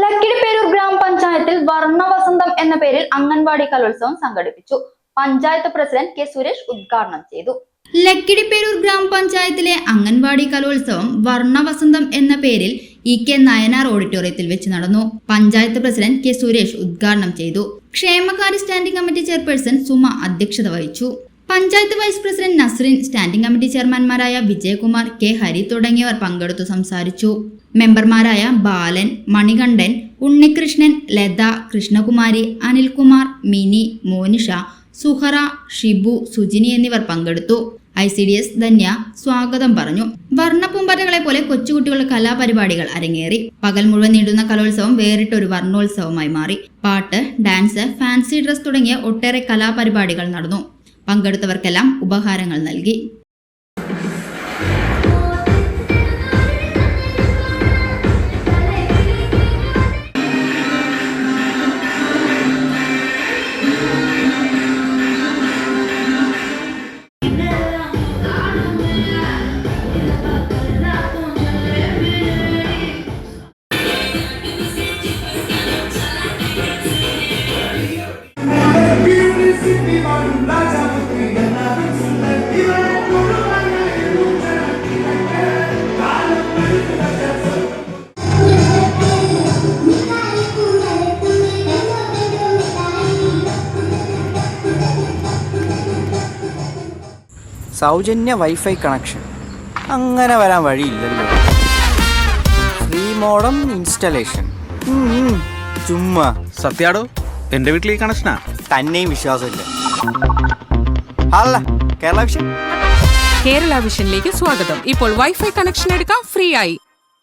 ലക്കിടിപ്പേരൂർ ഗ്രാമപഞ്ചായത്തിൽ വർണ്ണവസന്തം എന്ന പേരിൽ അംഗൻവാടി കലോത്സവം സംഘടിപ്പിച്ചു. പഞ്ചായത്ത് പ്രസിഡന്റ് കെ സുരേഷ് ഉദ്ഘാടനം ചെയ്തു. ലക്കിടിപ്പേരൂർ ഗ്രാമപഞ്ചായത്തിലെ അംഗൻവാടി കലോത്സവം വർണ്ണവസന്തം എന്ന പേരിൽ കെ നയനാർ ഓഡിറ്റോറിയത്തിൽ വെച്ച് നടന്നു. പഞ്ചായത്ത് പ്രസിഡന്റ് കെ സുരേഷ് ഉദ്ഘാടനം ചെയ്തു. ക്ഷേമകാര്യ സ്റ്റാൻഡിംഗ് കമ്മിറ്റി ചെയർപേഴ്സൺ സുമ അധ്യക്ഷത വഹിച്ചു. Panchayat vice president Nasreen, standing committee ചെയർമാൻമാരായ വിജയകുമാർ, കെ ഹരി തുടങ്ങിയവർ പങ്കെടുത്തു സംസാരിച്ചു. മെമ്പർമാരായ ബാലൻ, മണികണ്ഠൻ, ഉണ്ണികൃഷ്ണൻ, ലത, കൃഷ്ണകുമാരി, അനിൽകുമാർ, മിനി, മോനിഷ, സുഹറ, ഷിബു, സുജിനി എന്നിവർ പങ്കെടുത്തു. ICDS ധന്യ സ്വാഗതം പറഞ്ഞു. വർണ്ണപ്പൂമ്പറ്റകളെ പോലെ കൊച്ചുകുട്ടികളുടെ കലാപരിപാടികൾ അരങ്ങേറി. പകൽ മുഴുവൻ നീണ്ടുന്ന കലോത്സവം വേറിട്ടൊരു വർണ്ണോത്സവമായി മാറി. പാട്ട്, ഡാൻസ്, ഫാൻസി ഡ്രസ് തുടങ്ങിയ ഒട്ടേറെ കലാപരിപാടികൾ നടന്നു. പങ്കെടുത്തവർക്കെല്ലാം ഉപഹാരങ്ങൾ നൽകി. സൗജന്യ വൈഫൈ കണക്ഷൻ അങ്ങനെ വരാൻ വഴിയില്ലല്ലോ. ഫ്രീ മോഡം ഇൻസ്റ്റലേഷൻ ചുമ്മാ. സത്യാടോ, എന്റെ വീട്ടിൽ ഈ കണക്ഷനാ. തന്നെയും വിശ്വാസമില്ല. അല്ല, കേരള വിഷൻ. കേരള വിഷനിലേക്ക് സ്വാഗതം. ഇപ്പോൾ വൈഫൈ കണക്ഷൻ എടുക്കാം ഫ്രീ ആയി.